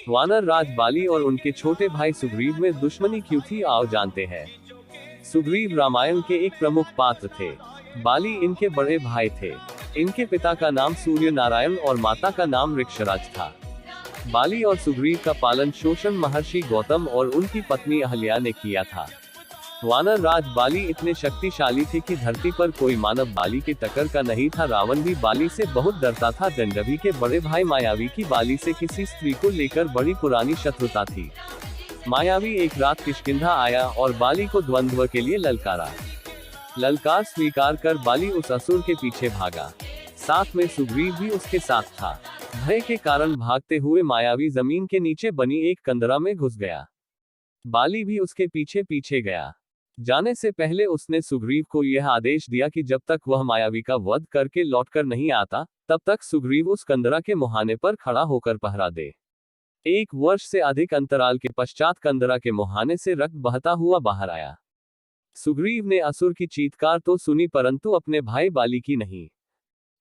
वानर राज बाली और उनके छोटे भाई सुग्रीव में दुश्मनी क्यों थी, आओ जानते हैं। सुग्रीव रामायण के एक प्रमुख पात्र थे। बाली इनके बड़े भाई थे। इनके पिता का नाम सूर्य नारायण और माता का नाम ऋक्षराज था। बाली और सुग्रीव का पालन शोषण महर्षि गौतम और उनकी पत्नी अहल्या ने किया था। वानर राज बाली इतने शक्तिशाली थे कि धरती पर कोई मानव बाली के टक्कर का नहीं था। रावण भी बाली से बहुत डरता था। जंडवी के बड़े भाई मायावी की बाली से किसी स्त्री को लेकर बड़ी पुरानी शत्रुता थी। मायावी एक रात किष्किंधा आया और बाली को द्वंद्व के लिए ललकारा। ललकार स्वीकार कर बाली उस असुर के पीछे भागा। साथ में सुग्रीव भी उसके साथ था। भय के कारण भागते हुए मायावी जमीन के नीचे बनी एक कंदरा में घुस गया। बाली भी उसके पीछे पीछे गया। जाने से पहले उसने सुग्रीव को यह आदेश दिया कि जब तक वह मायावी का वध करके लौटकर नहीं आता, तब तक सुग्रीव उस कंदरा के मुहाने पर खड़ा होकर पहरा दे। 1 वर्ष से अधिक अंतराल के पश्चात कंदरा के मुहाने से रक्त बहता हुआ बाहर आया। सुग्रीव ने असुर की चीत्कार तो सुनी, परंतु अपने भाई बाली की नहीं।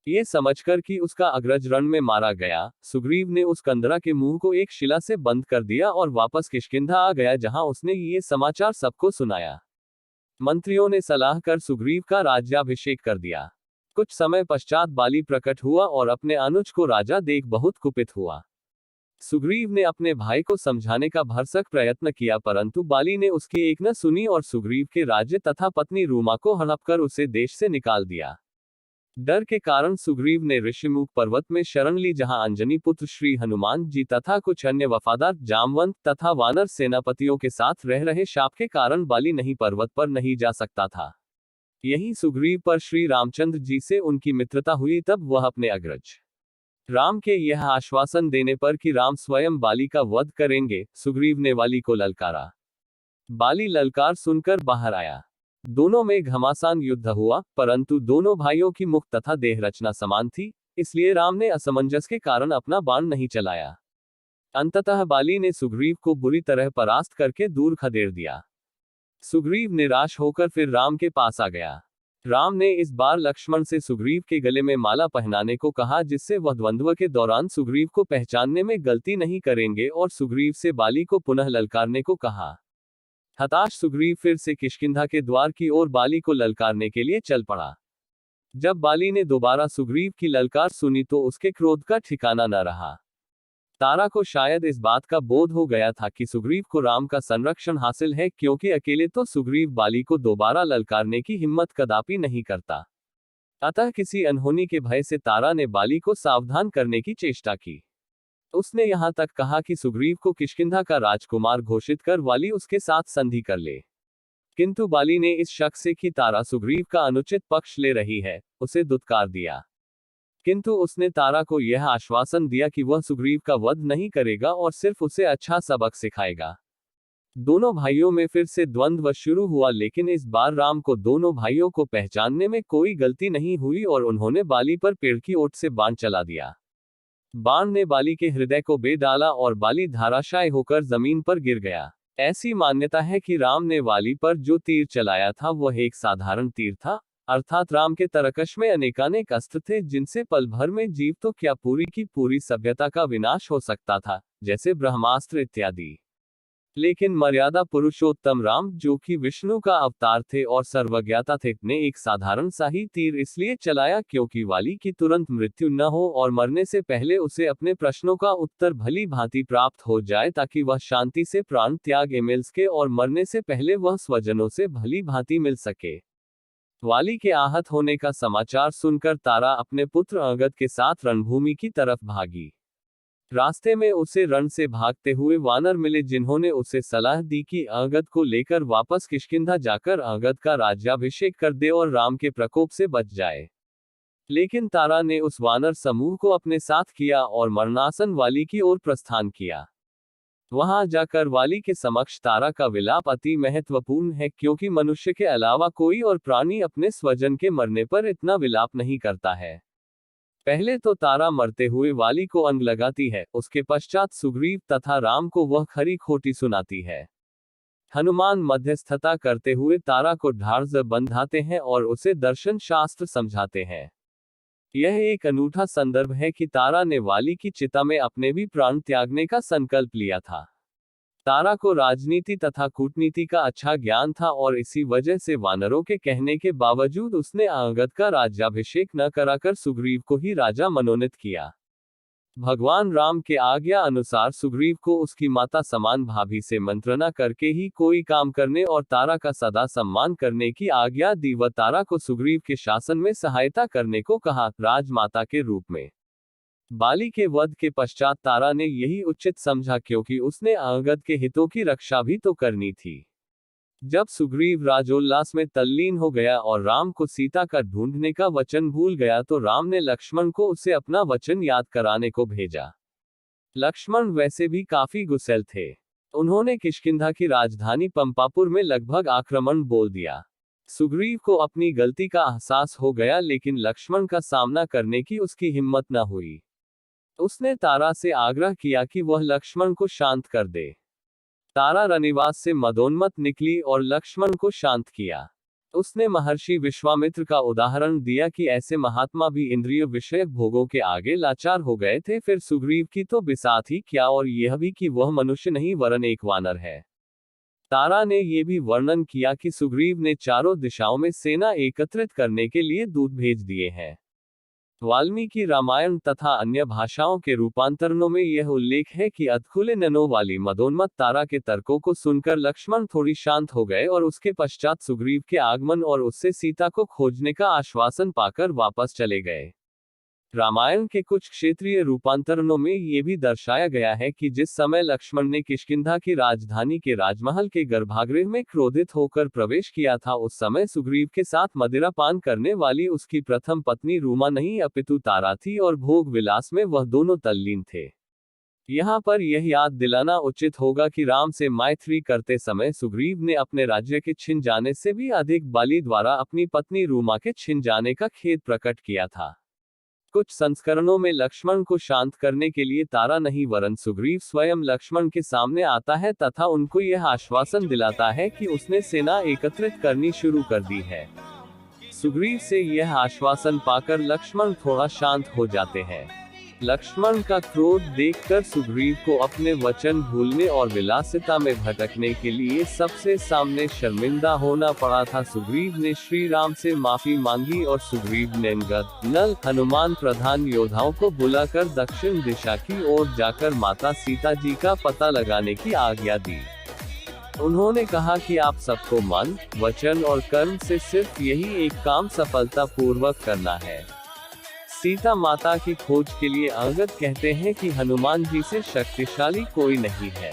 ये समझकर कि उसका अग्रज रण में मारा गया, सुग्रीव ने उस कंदरा के मुंह को एक शिला से बंद कर दिया और वापस किष्किंधा आ गया, जहां उसने ये समाचार सबको सुनाया। मंत्रियों ने सलाह कर सुग्रीव का राज्याभिषेक कर दिया। कुछ समय पश्चात बाली प्रकट हुआ और अपने अनुज को राजा देख बहुत कुपित हुआ। सुग्रीव ने अपने भाई को समझाने का भरसक प्रयत्न किया, परंतु बाली ने उसकी एक न सुनी और सुग्रीव के राज्य तथा पत्नी रूमा को हड़पकर उसे देश से निकाल दिया। डर के कारण सुग्रीव ने ऋषिमुख पर्वत में शरण ली, जहां अंजनी पुत्र श्री हनुमान जी तथा कुछ अन्य वफादार जामवंत तथा वानर सेनापतियों के साथ रह रहे। शाप के कारण बाली नहीं पर्वत पर नहीं जा सकता था। यहीं सुग्रीव पर श्री रामचंद्र जी से उनकी मित्रता हुई। तब वह अपने अग्रज राम के यह आश्वासन देने पर कि राम स्वयं बाली का वध करेंगे, सुग्रीव ने बाली को ललकारा। बाली ललकार सुनकर बाहर आया। दोनों में घमासान युद्ध हुआ, परंतु दोनों भाइयों की मुख तथा देह रचना समान थी, इसलिए राम ने असमंजस के कारण अपना बाण नहीं चलाया। अंततः बाली ने सुग्रीव को बुरी तरह परास्त करके दूर खदेड़ दिया। सुग्रीव निराश होकर फिर राम के पास आ गया। राम ने इस बार लक्ष्मण से सुग्रीव के गले में माला पहनाने को कहा, जिससे वह द्वंद्व के दौरान सुग्रीव को पहचानने में गलती नहीं करेंगे, और सुग्रीव से बाली को पुनः ललकारने को कहा। हताश सुग्रीव फिर से किष्किंधा के द्वार की ओर बाली को ललकारने के लिए चल पड़ा। जब बाली ने दोबारा सुग्रीव की ललकार सुनी तो उसके क्रोध का ठिकाना न रहा। तारा को शायद इस बात का बोध हो गया था कि सुग्रीव को राम का संरक्षण हासिल है, क्योंकि अकेले तो सुग्रीव बाली को दोबारा ललकारने की हिम्मत कदापि नहीं करता। अतः किसी अनहोनी के भय से तारा ने बाली को सावधान करने की चेष्टा की। उसने यहां तक कहा कि सुग्रीव को किष्किंधा का राजकुमार घोषित कर बाली उसके साथ संधि कर ले। किंतु बाली ने इस शक से कि तारा सुग्रीव का अनुचित पक्ष ले रही है, उसे दुत्कार दिया। किंतु उसने तारा को यह आश्वासन दिया कि वह सुग्रीव का वध नहीं करेगा और सिर्फ उसे अच्छा सबक सिखाएगा। दोनों भाइयों में फिर से द्वंद्व शुरू हुआ, लेकिन इस बार राम को दोनों भाइयों को पहचानने में कोई गलती नहीं हुई और उन्होंने बाली पर पेड़ की ओट से बाण चला दिया। बाण ने बाली के हृदय को बे डाला और बाली धाराशायी होकर जमीन पर गिर गया। ऐसी मान्यता है कि राम ने बाली पर जो तीर चलाया था वह एक साधारण तीर था, अर्थात राम के तरकश में अनेकानेक अस्त्र थे, जिनसे पल भर में जीव तो क्या पूरी की पूरी सभ्यता का विनाश हो सकता था, जैसे ब्रह्मास्त्र इत्यादि। लेकिन मर्यादा पुरुषोत्तम राम, जो कि विष्णु का अवतार थे और सर्वज्ञाता थे, ने एक साधारण सा ही तीर इसलिए चलाया क्योंकि बाली की तुरंत मृत्यु न हो और मरने से पहले उसे अपने प्रश्नों का उत्तर भली भांति प्राप्त हो जाए, ताकि वह शांति से प्राण त्याग मिल सके और मरने से पहले वह स्वजनों से भली भांति मिल सके। बाली के आहत होने का समाचार सुनकर तारा अपने पुत्र अंगद के साथ रणभूमि की तरफ भागी। रास्ते में उसे रण से भागते हुए वानर मिले, जिन्होंने उसे सलाह दी कि अंगद को लेकर वापस किष्किंधा जाकर अंगद का राज्याभिषेक कर दे और राम के प्रकोप से बच जाए। लेकिन तारा ने उस वानर समूह को अपने साथ किया और मरणासन वाली की ओर प्रस्थान किया। वहां जाकर वाली के समक्ष तारा का विलाप अति महत्वपूर्ण है, क्योंकि मनुष्य के अलावा कोई और प्राणी अपने स्वजन के मरने पर इतना विलाप नहीं करता है। पहले तो तारा मरते हुए वाली को अंग लगाती है, उसके पश्चात सुग्रीव तथा राम को वह खरी खोटी सुनाती है। हनुमान मध्यस्थता करते हुए तारा को ढाढ़ बंधाते हैं और उसे दर्शन शास्त्र समझाते हैं। यह एक अनूठा संदर्भ है कि तारा ने वाली की चिता में अपने भी प्राण त्यागने का संकल्प लिया था। तारा को राजनीति तथा कूटनीति का अच्छा ज्ञान था और इसी वजह से वानरों के कहने के बावजूद उसने अंगद का राज्याभिषेक न कराकर सुग्रीव को ही राजा मनोनीत किया। भगवान राम के आज्ञा अनुसार सुग्रीव को उसकी माता समान भाभी से मंत्रणा करके ही कोई काम करने और तारा का सदा सम्मान करने की आज्ञा दी व तारा को सुग्रीव के शासन में सहायता करने को कहा, राजमाता के रूप में। बाली के वध के पश्चात तारा ने यही उचित समझा क्योंकि उसने अंगद के हितों की रक्षा भी तो करनी थी। जब सुग्रीव राजोल्लास में तल्लीन हो गया और राम को सीता का ढूंढने का वचन भूल गया तो राम ने लक्ष्मण को उसे अपना वचन याद कराने को भेजा। लक्ष्मण वैसे भी काफी गुस्सैल थे। उन्होंने किष्किंधा की राजधानी पंपापुर में लगभग आक्रमण बोल दिया। सुग्रीव को अपनी गलती का एहसास हो गया लेकिन लक्ष्मण का सामना करने की उसकी हिम्मत न हुई। उसने तारा से आग्रह किया कि वह लक्ष्मण को शांत कर दे। तारा रनिवास से मदोन्मत्त निकली और लक्ष्मण को शांत किया। उसने महर्षि विश्वामित्र का उदाहरण दिया कि ऐसे महात्मा भी इंद्रिय विषयक भोगों के आगे लाचार हो गए थे। फिर सुग्रीव की तो बिसात ही क्या और यह भी कि वह मनुष्य नहीं वरन एक वानर है। तारा ने यह भी वर्णन किया कि सुग्रीव ने चारों दिशाओं में सेना एकत्रित करने के लिए दूत भेज दिए हैं। वाल्मीकि रामायण तथा अन्य भाषाओं के रूपांतरणों में यह उल्लेख है कि अधखुले नैनों वाली मदोन्मत्त तारा के तर्कों को सुनकर लक्ष्मण थोड़ी शांत हो गए और उसके पश्चात सुग्रीव के आगमन और उससे सीता को खोजने का आश्वासन पाकर वापस चले गए। रामायण के कुछ क्षेत्रीय रूपांतरणों में ये भी दर्शाया गया है कि जिस समय लक्ष्मण ने किष्किंधा की राजधानी के राजमहल के गर्भागृह में क्रोधित होकर प्रवेश किया था उस समय सुग्रीव के साथ मदिरा पान करने वाली उसकी प्रथम पत्नी रूमा नहीं अपितु तारा थी और भोग विलास में वह दोनों तल्लीन थे। यहाँ पर यह याद दिलाना उचित होगा कि राम से मैत्री करते समय सुग्रीव ने अपने राज्य के छिन जाने से भी अधिक बाली द्वारा अपनी पत्नी रूमा के छिन जाने का खेद प्रकट किया था। कुछ संस्करणों में लक्ष्मण को शांत करने के लिए तारा नहीं वरन सुग्रीव स्वयं लक्ष्मण के सामने आता है तथा उनको यह आश्वासन दिलाता है कि उसने सेना एकत्रित करनी शुरू कर दी है। सुग्रीव से यह आश्वासन पाकर लक्ष्मण थोड़ा शांत हो जाते हैं। लक्ष्मण का क्रोध देखकर सुग्रीव को अपने वचन भूलने और विलासिता में भटकने के लिए सबसे सामने शर्मिंदा होना पड़ा था। सुग्रीव ने श्री राम से माफी मांगी और सुग्रीव ने अंगद, नल, हनुमान प्रधान योद्धाओं को बुलाकर दक्षिण दिशा की ओर जाकर माता सीता जी का पता लगाने की आज्ञा दी। उन्होंने कहा कि आप सबको मन, वचन और कर्म से सिर्फ यही एक काम सफलतापूर्वक करना है। सीता माता की खोज के लिए अंगद कहते हैं कि हनुमान जी से शक्तिशाली कोई नहीं है।